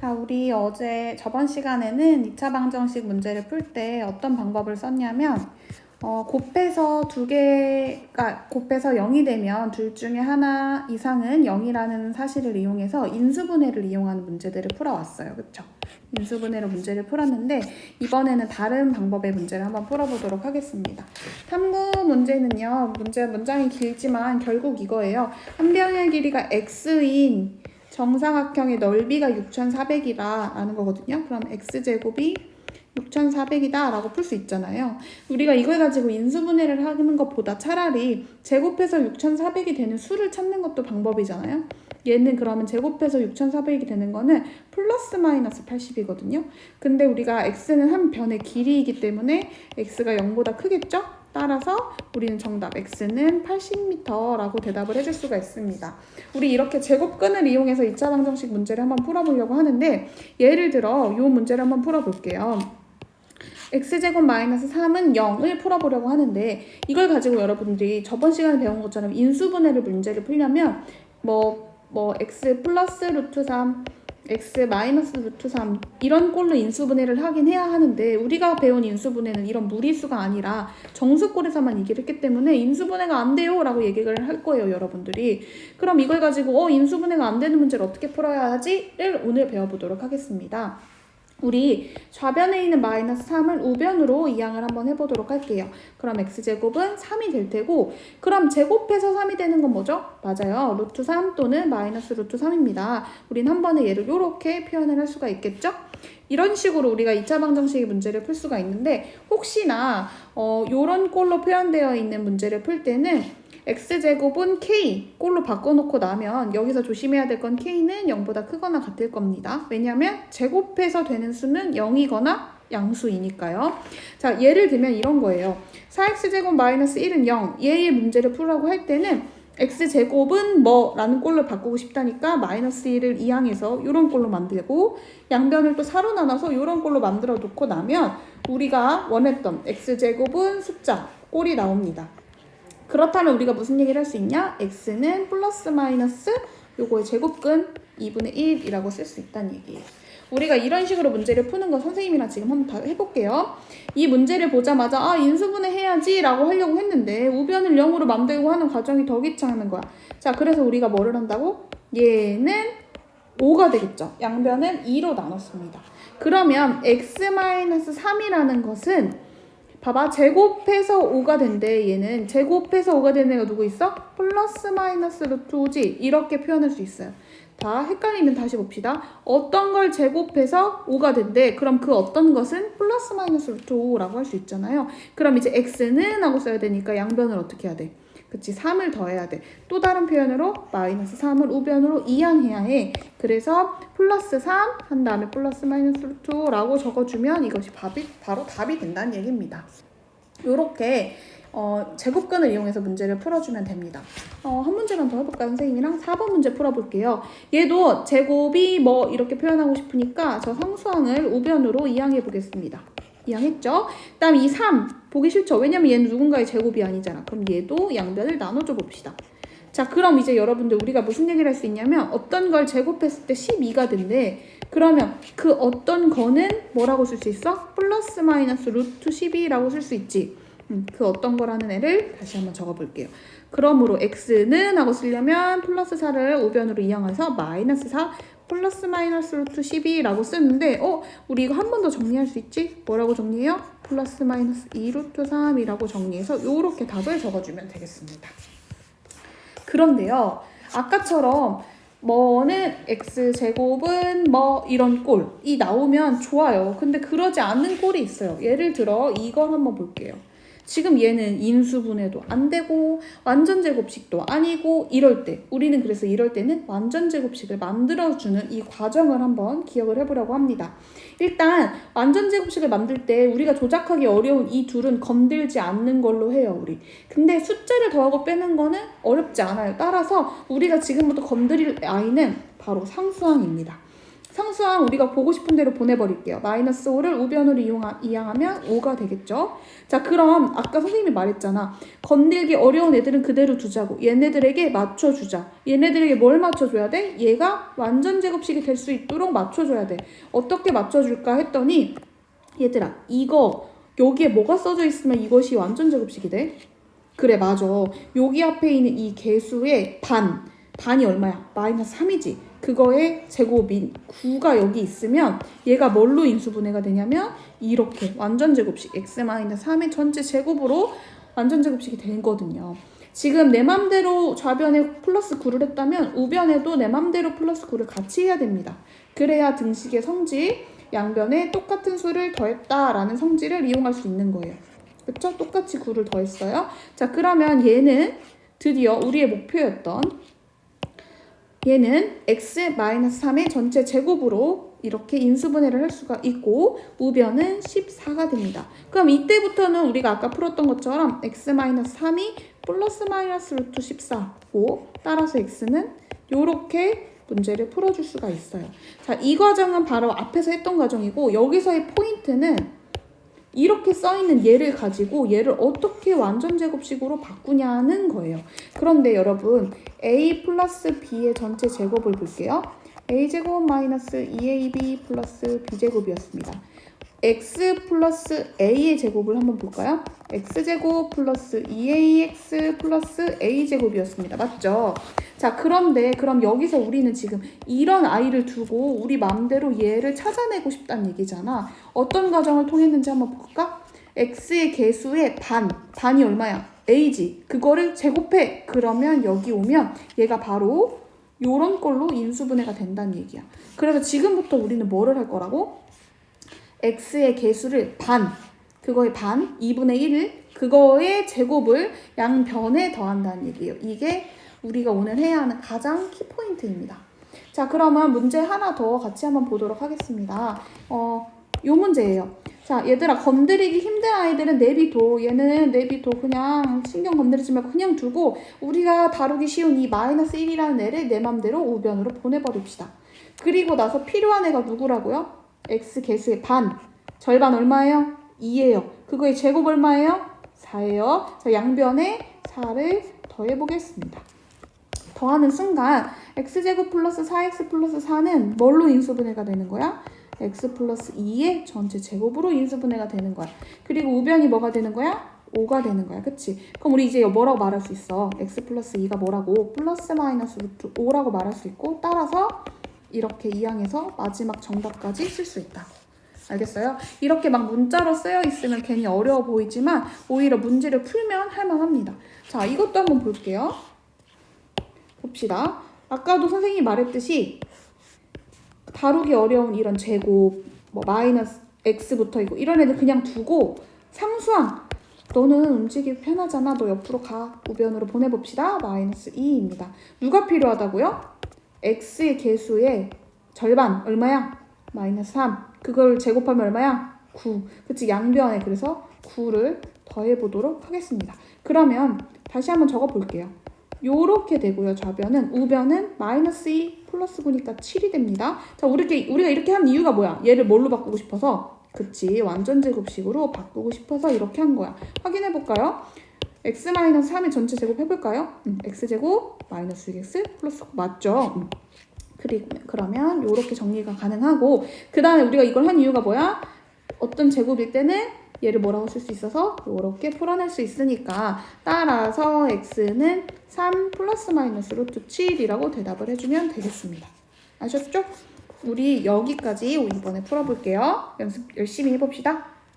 자, 우리 저번 시간에는 2차 방정식 문제를 풀 때 어떤 방법을 썼냐면, 곱해서 곱해서 0이 되면 둘 중에 하나 이상은 0이라는 사실을 이용해서 인수분해를 이용하는 문제들을 풀어왔어요. 그쵸? 인수분해로 문제를 풀었는데, 이번에는 다른 방법의 문제를 한번 풀어보도록 하겠습니다. 탐구 문제는요, 문장이 길지만 결국 이거예요. 한 변의 길이가 x인 정사각형의 넓이가 6400이다 라는 거거든요. 그럼 x제곱이 6400이다 라고 풀 수 있잖아요. 우리가 이걸 가지고 인수분해를 하는 것보다 차라리 제곱해서 6400이 되는 수를 찾는 것도 방법이잖아요. 얘는 그러면 제곱해서 6400이 되는 거는 플러스 마이너스 80이거든요. 근데 우리가 x는 한 변의 길이이기 때문에 x가 0보다 크겠죠? 따라서 우리는 정답 x는 80m라고 대답을 해줄 수가 있습니다. 우리 이렇게 제곱근을 이용해서 2차 방정식 문제를 한번 풀어보려고 하는데, 예를 들어 이 문제를 한번 풀어볼게요. x제곱 마이너스 3은 0을 풀어보려고 하는데, 이걸 가지고 여러분들이 저번 시간에 배운 것처럼 인수분해를 문제를 풀려면 x 플러스 루트 3, x 마이너스 루트 3 이런 꼴로 인수분해를 하긴 해야 하는데, 우리가 배운 인수분해는 이런 무리수가 아니라 정수꼴에서만 얘기를 했기 때문에 인수분해가 안 돼요 라고 얘기를 할 거예요, 여러분들이. 그럼 이걸 가지고 인수분해가 안 되는 문제를 어떻게 풀어야 하지를 오늘 배워보도록 하겠습니다. 우리 좌변에 있는 마이너스 3을 우변으로 이항을 한번 해보도록 할게요. 그럼 x제곱은 3이 될 테고, 그럼 제곱해서 3이 되는 건 뭐죠? 맞아요. 루트 3 또는 마이너스 루트 3입니다. 우린 한 번에 얘를 이렇게 표현을 할 수가 있겠죠? 이런 식으로 우리가 2차 방정식의 문제를 풀 수가 있는데, 혹시나 요런 꼴로 표현되어 있는 문제를 풀 때는 x제곱은 k 꼴로 바꿔놓고 나면 여기서 조심해야 될 건 k는 0보다 크거나 같을 겁니다. 왜냐하면 제곱해서 되는 수는 0이거나 양수이니까요. 자, 예를 들면 이런 거예요. 4x제곱 마이너스 1은 0. 얘의 문제를 풀라고 할 때는 x제곱은 라는 꼴로 바꾸고 싶다니까 마이너스 1을 이항해서 이런 꼴로 만들고, 양변을 또 4로 나눠서 이런 꼴로 만들어 놓고 나면 우리가 원했던 x제곱은 숫자 꼴이 나옵니다. 그렇다면 우리가 무슨 얘기를 할 수 있냐? x는 플러스 마이너스 요거의 제곱근 2분의 1이라고 쓸 수 있다는 얘기예요. 우리가 이런 식으로 문제를 푸는 거 선생님이랑 지금 한번 다 해볼게요. 이 문제를 보자마자 인수분해 해야지 라고 하려고 했는데 우변을 0으로 만들고 하는 과정이 더 귀찮은 거야. 자, 그래서 우리가 뭐를 한다고? 얘는 5가 되겠죠. 양변은 2로 나눴습니다. 그러면 x-3이라는 것은 봐봐, 제곱해서 5가 된대. 얘는 제곱해서 5가 되는 애가 누구 있어? 플러스 마이너스 루트 5지. 이렇게 표현할 수 있어요. 다 헷갈리면 다시 봅시다. 어떤 걸 제곱해서 5가 된대. 그럼 그 어떤 것은 플러스 마이너스 루트 5라고 할 수 있잖아요. 그럼 이제 x는 하고 써야 되니까 양변을 어떻게 해야 돼? 그치, 3을 더해야 돼. 또 다른 표현으로 마이너스 3을 우변으로 이항해야 해. 그래서 플러스 3 한 다음에 플러스 마이너스 루트 5라고 적어주면 이것이 바로 답이 된다는 얘기입니다. 요렇게 제곱근을 이용해서 문제를 풀어주면 됩니다. 한 문제만 더 해볼까요? 선생님이랑 4번 문제 풀어볼게요. 얘도 제곱이 이렇게 표현하고 싶으니까 저 상수항을 우변으로 이항해 보겠습니다. 이항했죠? 그 다음 이 3 보기 싫죠? 왜냐면 얘는 누군가의 제곱이 아니잖아. 그럼 얘도 양변을 나눠줘 봅시다. 자, 그럼 이제 여러분들 우리가 무슨 얘기를 할 수 있냐면 어떤 걸 제곱했을 때 12가 된대. 그러면 그 어떤 거는 뭐라고 쓸 수 있어? 플러스 마이너스 루트 12라고 쓸 수 있지. 그 어떤 거라는 애를 다시 한번 적어볼게요. 그러므로 x는 하고 쓰려면 플러스 4를 우변으로 이항해서 마이너스 4 플러스 마이너스 루트 12라고 쓰는데 우리 이거 한 번 더 정리할 수 있지? 뭐라고 정리해요? 플러스 마이너스 2 루트 3이라고 정리해서 요렇게 답을 적어주면 되겠습니다. 그런데요, 아까처럼 뭐는 x제곱은 이런 꼴이 나오면 좋아요. 근데 그러지 않는 꼴이 있어요. 예를 들어 이걸 한번 볼게요. 지금 얘는 인수분해도 안 되고 완전 제곱식도 아니고 이럴 때, 우리는 그래서 이럴 때는 완전 제곱식을 만들어주는 이 과정을 한번 기억을 해보려고 합니다. 일단 완전 제곱식을 만들 때 우리가 조작하기 어려운 이 둘은 건들지 않는 걸로 해요, 우리. 근데 숫자를 더하고 빼는 거는 어렵지 않아요. 따라서 우리가 지금부터 건드릴 아이는 바로 상수항입니다. 상수항 우리가 보고 싶은 대로 보내버릴게요. 마이너스 5를 우변으로 이항하면 5가 되겠죠. 자, 그럼 아까 선생님이 말했잖아. 건들기 어려운 애들은 그대로 두자고. 얘네들에게 맞춰주자. 얘네들에게 뭘 맞춰줘야 돼? 얘가 완전 제곱식이 될 수 있도록 맞춰줘야 돼. 어떻게 맞춰줄까 했더니 얘들아, 이거 여기에 뭐가 써져 있으면 이것이 완전 제곱식이 돼? 그래, 맞아. 여기 앞에 있는 이 개수의 반이 얼마야? 마이너스 3이지. 그거의 제곱인 9가 여기 있으면 얘가 뭘로 인수분해가 되냐면 이렇게 완전 제곱식 x-3의 전체 제곱으로 완전 제곱식이 되거든요. 지금 내 맘대로 좌변에 플러스 9를 했다면 우변에도 내 맘대로 플러스 9를 같이 해야 됩니다. 그래야 등식의 성질, 양변에 똑같은 수를 더했다라는 성질을 이용할 수 있는 거예요. 그쵸? 똑같이 9를 더했어요. 자, 그러면 얘는 드디어 우리의 목표였던 얘는 x-3의 전체 제곱으로 이렇게 인수분해를 할 수가 있고 우변은 14가 됩니다. 그럼 이때부터는 우리가 아까 풀었던 것처럼 x-3이 플러스 마이너스 루트 14고 따라서 x는 이렇게 문제를 풀어줄 수가 있어요. 자, 이 과정은 바로 앞에서 했던 과정이고 여기서의 포인트는 이렇게 써있는 얘를 가지고 얘를 어떻게 완전 제곱식으로 바꾸냐는 거예요. 그런데 여러분 a 플러스 b의 전체 제곱을 볼게요. a제곱 마이너스 2ab 플러스 b제곱이었습니다. x 플러스 a의 제곱을 한번 볼까요? x제곱 플러스 2ax 플러스 a제곱이었습니다. 맞죠? 자, 그런데 그럼 여기서 우리는 지금 이런 i를 두고 우리 마음대로 얘를 찾아내고 싶다는 얘기잖아. 어떤 과정을 통했는지 한번 볼까? x의 개수의 반이 얼마야? a지. 그거를 제곱해. 그러면 여기 오면 얘가 바로 요런 걸로 인수분해가 된다는 얘기야. 그래서 지금부터 우리는 뭐를 할 거라고? x의 개수를 그거의 2분의 1을 그거의 제곱을 양변에 더한다는 얘기예요. 이게 우리가 오늘 해야 하는 가장 키포인트입니다. 자, 그러면 문제 하나 더 같이 한번 보도록 하겠습니다. 요 문제예요. 자, 얘들아, 건드리기 힘든 아이들은 내비둬. 얘는 내비둬. 그냥 신경 건드리지 말고 그냥 두고 우리가 다루기 쉬운 이 마이너스 1이라는 애를 내 맘대로 우변으로 보내버립시다. 그리고 나서 필요한 애가 누구라고요? x 개수의 절반 얼마예요? 2예요. 그거의 제곱 얼마예요? 4예요. 자, 양변에 4를 더해보겠습니다. 더하는 순간 x제곱 플러스 4x 플러스 4는 뭘로 인수분해가 되는 거야? x 플러스 2의 전체 제곱으로 인수분해가 되는 거야. 그리고 우변이 뭐가 되는 거야? 5가 되는 거야. 그치? 그럼 우리 이제 뭐라고 말할 수 있어? x 플러스 2가 뭐라고? 플러스 마이너스 루트 5라고 말할 수 있고 따라서 이렇게 이항해서 마지막 정답까지 쓸 수 있다. 알겠어요? 이렇게 막 문자로 쓰여 있으면 괜히 어려워 보이지만 오히려 문제를 풀면 할만합니다. 자, 이것도 한번 볼게요. 봅시다. 아까도 선생님이 말했듯이 다루기 어려운 이런 제곱, 마이너스 x부터 있고 이런 애들 그냥 두고 상수항 너는 움직이기 편하잖아. 너 옆으로 가. 우변으로 보내봅시다. 마이너스 2입니다. 누가 필요하다고요? x의 개수의 절반 얼마야? 마이너스 3. 그걸 제곱하면 얼마야? 9. 그치? 양변에 그래서 9를 더해보도록 하겠습니다. 그러면 다시 한번 적어볼게요. 요렇게 되고요. 좌변은 우변은 마이너스 2 플러스 9니까 7이 됩니다. 자, 우리가 이렇게 한 이유가 뭐야? 얘를 뭘로 바꾸고 싶어서? 그치? 완전 제곱식으로 바꾸고 싶어서 이렇게 한 거야. 확인해볼까요? x-3의 전체 제곱 해볼까요? x제곱 마이너스 6x 플러스 9 맞죠? 그러면 이렇게 정리가 가능하고 그 다음에 우리가 이걸 한 이유가 뭐야? 어떤 제곱일 때는 얘를 뭐라고 쓸 수 있어서 이렇게 풀어낼 수 있으니까 따라서 x는 3 플러스 마이너스 루트 7이라고 대답을 해주면 되겠습니다. 아셨죠? 우리 여기까지 이번에 풀어볼게요. 연습 열심히 해봅시다.